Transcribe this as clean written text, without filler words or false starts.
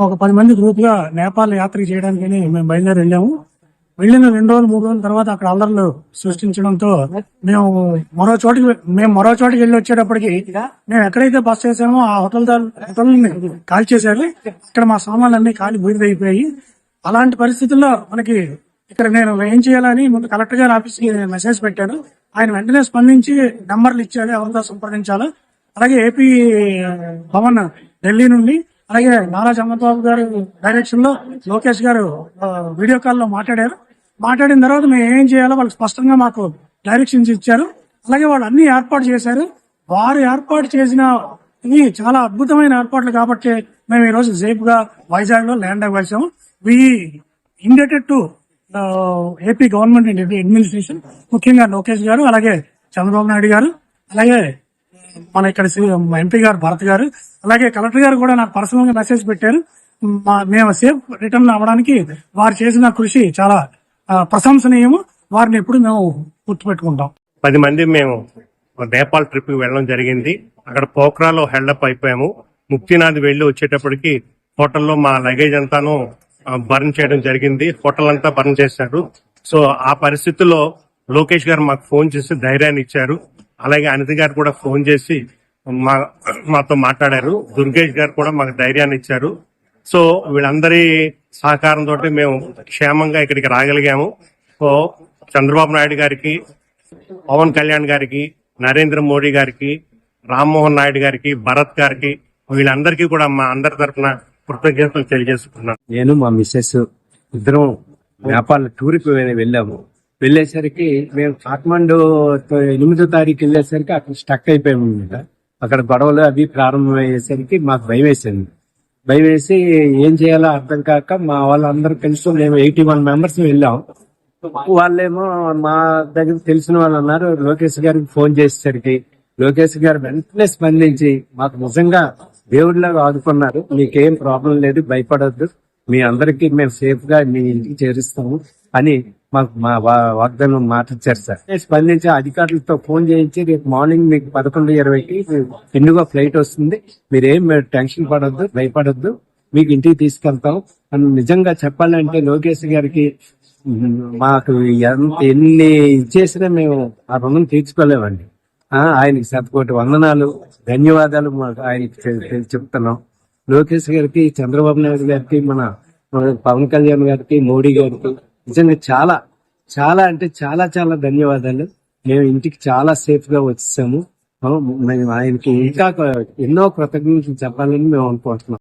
ఒక 10 మంది గ్రూప్ గా నేపాల్ యాత్ర చేయడానికి మేము బయలుదేరి వెళ్ళాము. వెళ్ళిన 2 రోజులు 3 రోజుల తర్వాత అక్కడ అల్లర్లు సృష్టించడంతో మేము మరో చోటికి వెళ్ళి వచ్చేటప్పటికి మేము ఎక్కడైతే బస్ చేసామో ఆ హోటల్ కాల్ చేశారు. ఇక్కడ మా సామాన్లు అన్ని కాలి బూడిదైపోయాయి. అలాంటి పరిస్థితుల్లో మనకి ఇక్కడ నేను ఏం చేయాలని ముందు కలెక్టర్ గారి ఆఫీస్కి మెసేజ్ పెట్టాను. ఆయన వెంటనే స్పందించి నంబర్లు ఇచ్చారు ఎవరితో సంప్రదించాలో. అలాగే ఏపీ భవన్ ఢిల్లీ నుండి, అలాగే నారా చంద్రబాబు గారు డైరెక్షన్ లో లోకేష్ గారు వీడియో కాల్ లో మాట్లాడిన తర్వాత మేము ఏం చేయాలో వాళ్ళు స్పష్టంగా మాకు డైరెక్షన్స్ ఇచ్చారు. అలాగే వాళ్ళు అన్ని ఏర్పాటు చేశారు. వారు ఏర్పాటు చేసిన ఇవి చాలా అద్భుతమైన ఏర్పాట్లు కాబట్టి మేము ఈ రోజు సేఫ్ గా వైజాగ్ లో ల్యాండ్ అవ్వాల్సాము. We indebted to AP government and administration, ముఖ్యంగా లోకేష్ గారు, అలాగే చంద్రబాబు నాయుడు గారు, అలాగే మన ఇక్కడ ఎంపీ గారు భరత్ గారు, అలాగే కలెక్టర్ గారు కూడా నాకు పర్సనల్ గా మెసేజ్ పెట్టారు. మేము సేఫ్ రిటర్న్ అవ్వడానికి వారు చేసిన కృషి చాలా ప్రశంసనీయము. వారిని ఎప్పుడు మేము గుర్తుపెట్టుకుంటాం. 10 మంది మేము నేపాల్ ట్రిప్ కి వెళ్ళడం జరిగింది. అక్కడ పోఖ్రాలో హెల్డప్ అయిపోయాము. ముక్తినాథ్ వెళ్లి వచ్చేటప్పటికి హోటల్లో మా లగేజ్ అంతాను బర్న్ చేయడం జరిగింది. హోటల్ అంతా బర్న్ చేశారు. సో ఆ పరిస్థితుల్లో లోకేష్ గారు మాకు ఫోన్ చేసి ధైర్యాన్ని ఇచ్చారు. అలాగే అనిత గారు కూడా ఫోన్ చేసి మాతో మాట్లాడారు. దుర్గేష్ గారు కూడా మాకు ధైర్యాన్ని ఇచ్చారు. సో వీళ్ళందరి సహకారంతో మేము క్షేమంగా ఇక్కడికి రాగలిగాము. సో చంద్రబాబు నాయుడు గారికి, పవన్ కళ్యాణ్ గారికి, నరేంద్ర మోడీ గారికి, రామ్మోహన్ నాయుడు గారికి, భరత్ గారికి, వీళ్ళందరికీ కూడా మా అందరి తరఫున కృతజ్ఞతలు తెలియజేసుకున్నాను. నేను మా మిస్సెస్ ఇద్దరం నేపాల్ టూర్కి వెళ్ళాము. వెళ్ళేసరికి మేము కాఠ్మండు 8వ తారీఖు వెళ్ళేసరికి అక్కడ స్టక్ అయిపోయాము. అక్కడ గొడవలు అవి ప్రారంభమయ్యేసరికి మాకు భయం వేసింది. భయం వేసి ఏం చేయాలో అర్థం కాక మా వాళ్ళందరూ కలిసి మేము 81 మెంబర్స్ వెళ్ళాం. వాళ్ళేమో మా దగ్గర తెలిసిన వాళ్ళు అన్నారు. లోకేష్ గారికి ఫోన్ చేసేసరికి లోకేష్ గారు వెంటనే స్పందించి మాకు నిజంగా దేవుడిలాగా ఆదుకున్నారు. మీకేం ప్రాబ్లం లేదు, భయపడొద్దు, మీ అందరికీ మేము సేఫ్ గా మీ ఇంటికి చేరుస్తాము అని మాకు మా వాగ్దానం మాట ఇచ్చారు సార్. స్పందించి అధికారులతో ఫోన్ చేయించి రేపు మార్నింగ్ మీకు 11:20కి ఇండిగో ఫ్లైట్ వస్తుంది, మీరేం టెన్షన్ పడొద్దు, భయపడొద్దు, మీకు ఇంటికి తీసుకెళ్తాం అని నిజంగా చెప్పాలంటే లోకేష్ గారికి మాకు ఎన్ని ఇచ్చేసినా మేము ఆ రుణం తీర్చుకోలేమండి. ఆయనకి 100,000 వందనాలు, ధన్యవాదాలు ఆయనకి చెప్తున్నాం. లోకేష్ గారికి, చంద్రబాబు నాయుడు గారికి, మన పవన్ కళ్యాణ్ గారికి, మోడీ గారికి నిజంగా చాలా చాలా అంటే చాలా చాలా ధన్యవాదాలు. మేము ఇంటికి చాలా సేఫ్ గా వచ్చేసాము. మేము ఆయనకి ఇంకా ఎన్నో కృతజ్ఞతలు చెప్పాలని మేము అనుకుంటున్నాం.